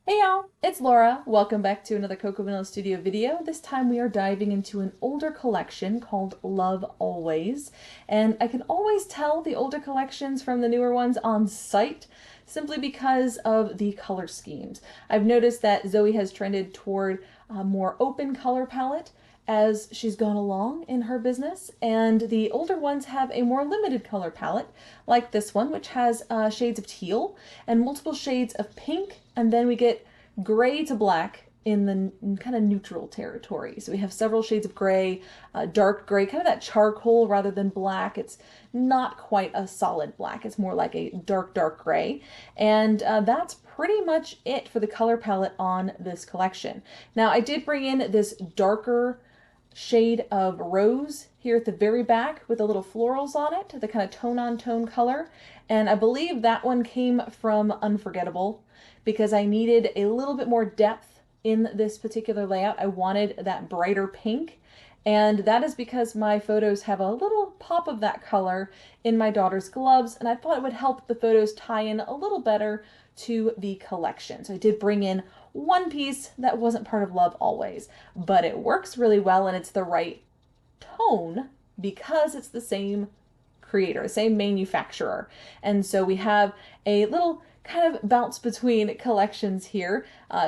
Hey y'all, it's Laura. Welcome back to another Coco Vanilla Studio video. This time we are diving into an older collection called Love Always. And I can always tell the older collections from the newer ones on sight simply because of the color schemes. I've noticed that Zoe has trended toward a more open color palette as she's gone along in her business, and the older ones have a more limited color palette, like this one, which has shades of teal and multiple shades of pink, and then we get gray to black in the kind of neutral territory. So we have several shades of gray, dark gray, kind of that charcoal rather than black. It's not quite a solid black. It's more like a dark, dark gray. And that's pretty much it for the color palette on this collection. Now, I did bring in this darker shade of rose here at the very back with the little florals on it, the kind of tone on tone color. And I believe that one came from Unforgettable because I needed a little bit more depth in this particular layout. I wanted that brighter pink. And that is because my photos have a little pop of that color in my daughter's gloves, and I thought it would help the photos tie in a little better to the collection. So I did bring in one piece that wasn't part of Love Always, but it works really well and it's the right tone because it's the same creator, same manufacturer. And so we have a little kind of bounce between collections here,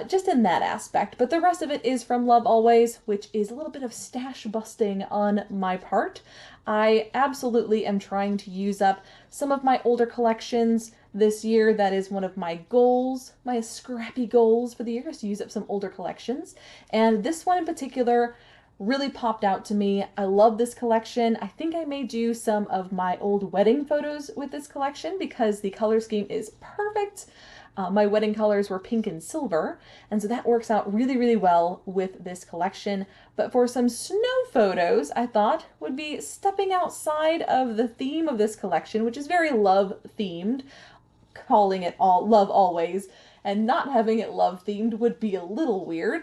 just in that aspect. But the rest of it is from Love Always, which is a little bit of stash busting on my part. I absolutely am trying to use up some of my older collections this year. That is one of my goals, my scrappy goals for the year, is to use up some older collections. And this one in particular really popped out to me. I love this collection. I think I may do some of my old wedding photos with this collection because the color scheme is perfect. My wedding colors were pink and silver, and so that works out really, really well with this collection. But for some snow photos, I thought would be stepping outside of the theme of this collection, which is very love themed. Calling it all Love Always and not having it love themed would be a little weird.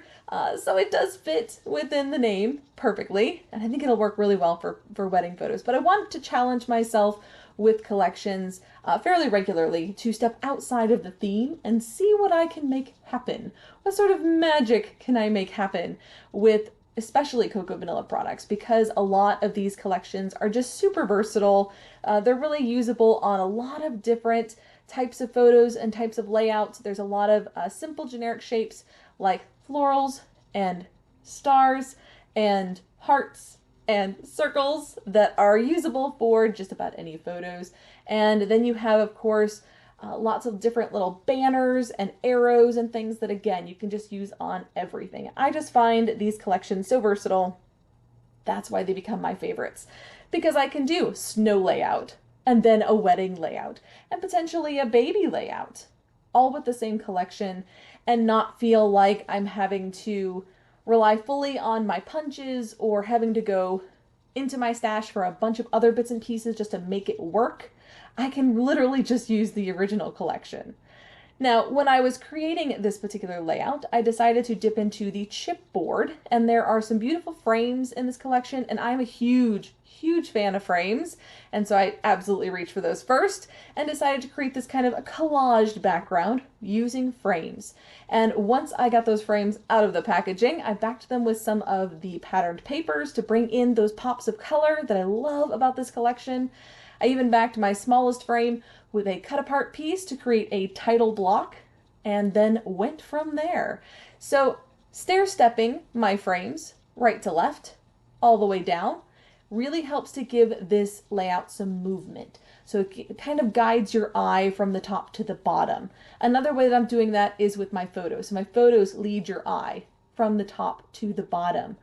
So it does fit within the name perfectly, and I think it'll work really well for wedding photos. But I want to challenge myself with collections fairly regularly to step outside of the theme and see what I can make happen. What sort of magic can I make happen with especially Coco Vanilla products, because a lot of these collections are just super versatile. They're really usable on a lot of different types of photos and types of layouts. There's a lot of simple generic shapes like florals and stars and hearts and circles that are usable for just about any photos. And then you have, of course, lots of different little banners and arrows and things that, again, you can just use on everything. I just find these collections so versatile. That's why they become my favorites, because I can do snow layout and then a wedding layout and potentially a baby layout, all with the same collection, and not feel like I'm having to rely fully on my punches or having to go into my stash for a bunch of other bits and pieces just to make it work. I can literally just use the original collection. Now, when I was creating this particular layout, I decided to dip into the chipboard, and there are some beautiful frames in this collection, and I'm a huge, huge fan of frames, and so I absolutely reached for those first, and decided to create this kind of a collaged background using frames. And once I got those frames out of the packaging, I backed them with some of the patterned papers to bring in those pops of color that I love about this collection. I even backed my smallest frame with a cut apart piece to create a title block, and then went from there. So stair stepping my frames right to left all the way down really helps to give this layout some movement. So it kind of guides your eye from the top to the bottom. Another way that I'm doing that is with my photos. So my photos lead your eye from the top to the bottom.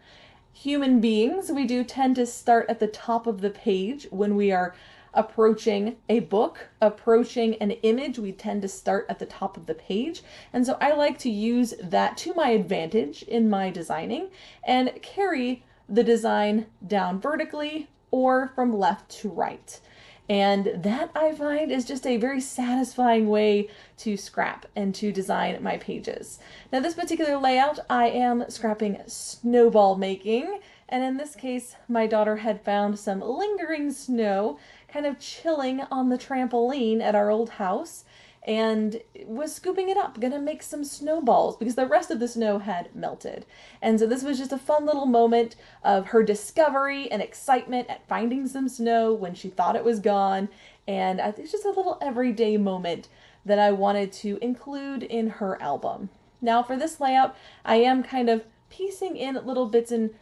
Human beings, we do tend to start at the top of the page when we are approaching a book, approaching an image. We tend to start at the top of the page. And so I like to use that to my advantage in my designing and carry the design down vertically or from left to right. And that, I find, is just a very satisfying way to scrap and to design my pages. Now, this particular layout, I am scrapping snowball making. And in this case, my daughter had found some lingering snow kind of chilling on the trampoline at our old house. and was scooping it up, gonna make some snowballs because the rest of the snow had melted. And so this was just a fun little moment of her discovery and excitement at finding some snow when she thought it was gone. And it's just a little everyday moment that I wanted to include in her album. Now for this layout, I am kind of piecing in little bits and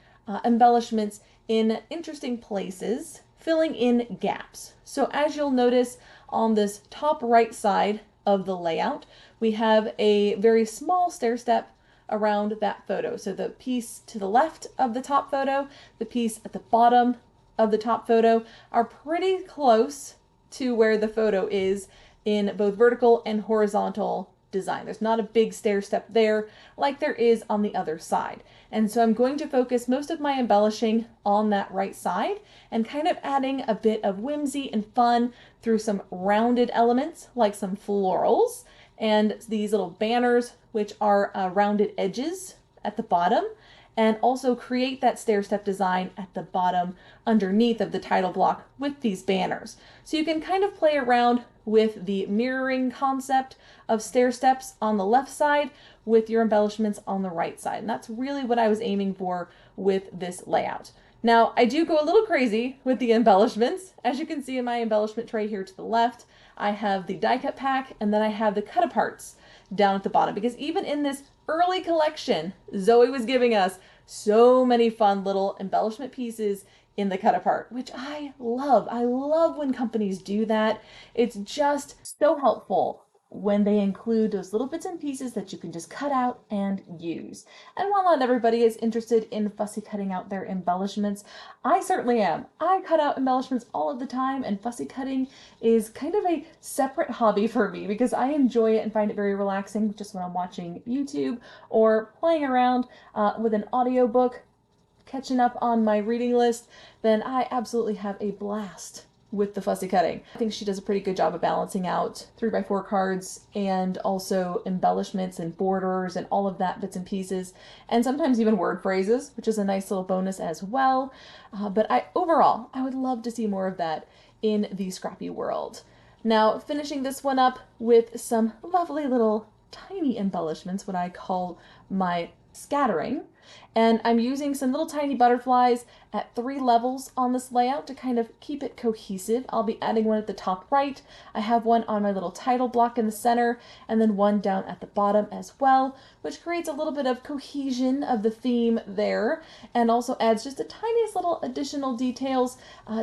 embellishments in interesting places, filling in gaps. So as you'll notice on this top right side of the layout, we have a very small stair step around that photo. So the piece to the left of the top photo, the piece at the bottom of the top photo are pretty close to where the photo is in both vertical and horizontal design. There's not a big stair step there like there is on the other side. And so I'm going to focus most of my embellishing on that right side and kind of adding a bit of whimsy and fun through some rounded elements like some florals and these little banners, which are rounded edges at the bottom, and also create that stair step design at the bottom underneath of the title block with these banners. So you can kind of play around with the mirroring concept of stair steps on the left side with your embellishments on the right side. And that's really what I was aiming for with this layout. Now, I do go a little crazy with the embellishments. As you can see in my embellishment tray here to the left, I have the die cut pack and then I have the cut aparts down at the bottom, because even in this early collection, Zoe was giving us so many fun little embellishment pieces in the cut apart, which I love. I love when companies do that. It's just so helpful when they include those little bits and pieces that you can just cut out and use. And while not everybody is interested in fussy cutting out their embellishments, I certainly am. I cut out embellishments all of the time, and fussy cutting is kind of a separate hobby for me because I enjoy it and find it very relaxing just when I'm watching YouTube or playing around with an audiobook, catching up on my reading list. Then I absolutely have a blast with the fussy cutting. I think she does a pretty good job of balancing out 3x4 cards and also embellishments and borders and all of that bits and pieces, and sometimes even word phrases, which is a nice little bonus as well. But overall, I would love to see more of that in the scrappy world. Now, finishing this one up with some lovely little tiny embellishments, what I call my scattering. And I'm using some little tiny butterflies at 3 levels on this layout to kind of keep it cohesive. I'll be adding one at the top right. I have one on my little title block in the center, and then one down at the bottom as well, which creates a little bit of cohesion of the theme there, and also adds just the tiniest little additional details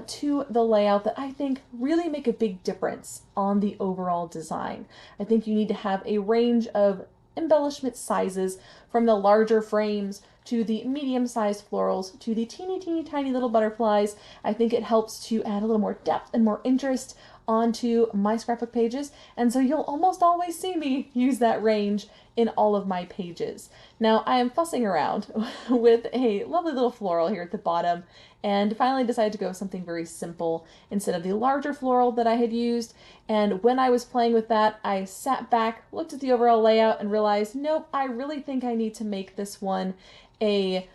to the layout that I think really make a big difference on the overall design. I think you need to have a range of embellishment sizes from the larger frames to the medium-sized florals to the teeny tiny little butterflies. I think it helps to add a little more depth and more interest onto my scrapbook pages, and so you'll almost always see me use that range in all of my pages. Now, I am fussing around with a lovely little floral here at the bottom, and finally decided to go with something very simple instead of the larger floral that I had used. And when I was playing with that, I sat back, looked at the overall layout, and realized, nope, I really think I need to make this one a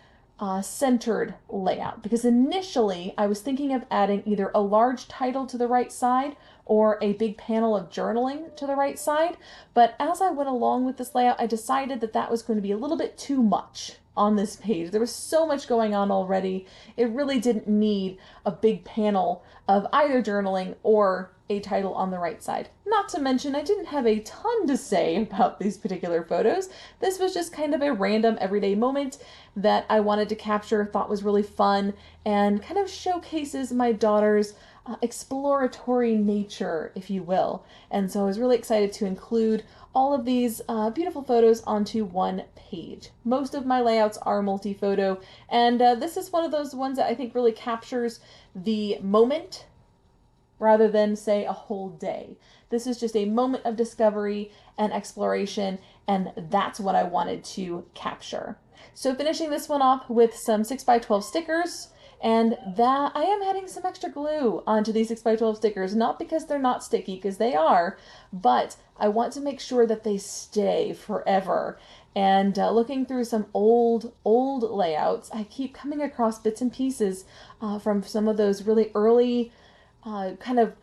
centered layout, because initially I was thinking of adding either a large title to the right side or a big panel of journaling to the right side. But as I went along with this layout, I decided that that was going to be a little bit too much on this page. There was so much going on already. It really didn't need a big panel of either journaling or a title on the right side. Not to mention, I didn't have a ton to say about these particular photos. This was just kind of a random everyday moment that I wanted to capture, thought was really fun, and kind of showcases my daughter's exploratory nature, if you will. And so I was really excited to include all of these beautiful photos onto one page. Most of my layouts are multi-photo, and this is one of those ones that I think really captures the moment rather than, say, a whole day. This is just a moment of discovery and exploration, and that's what I wanted to capture. So finishing this one off with some 6x12 stickers, and that I am adding some extra glue onto these 6x12 stickers, not because they're not sticky, because they are, but I want to make sure that they stay forever. And looking through some old layouts, I keep coming across bits and pieces from some of those really early kind of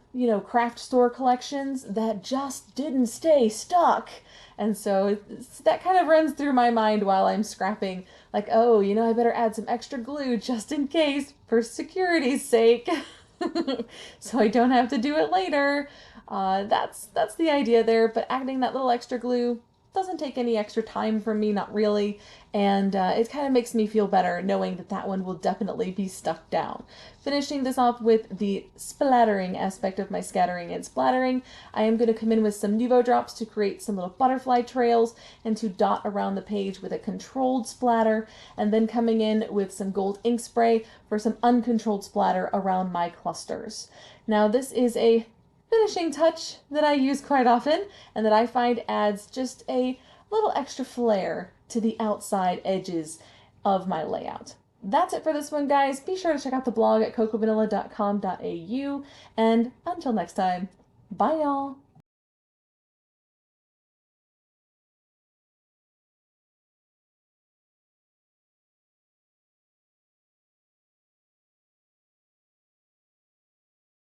craft store collections that just didn't stay stuck. And so that kind of runs through my mind while I'm scrapping. Like, oh, I better add some extra glue just in case, for security's sake. So I don't have to do it later. That's the idea there. But adding that little extra glue doesn't take any extra time from me, not really. And it kind of makes me feel better knowing that one will definitely be stuck down. Finishing this off with the splattering aspect of my scattering and splattering, I am going to come in with some Nuvo drops to create some little butterfly trails and to dot around the page with a controlled splatter, and then coming in with some gold ink spray for some uncontrolled splatter around my clusters. Now this is a finishing touch that I use quite often and that I find adds just a little extra flair to the outside edges of my layout. That's it for this one, guys. Be sure to check out the blog at cocovanilla.com.au, and until next time, bye y'all!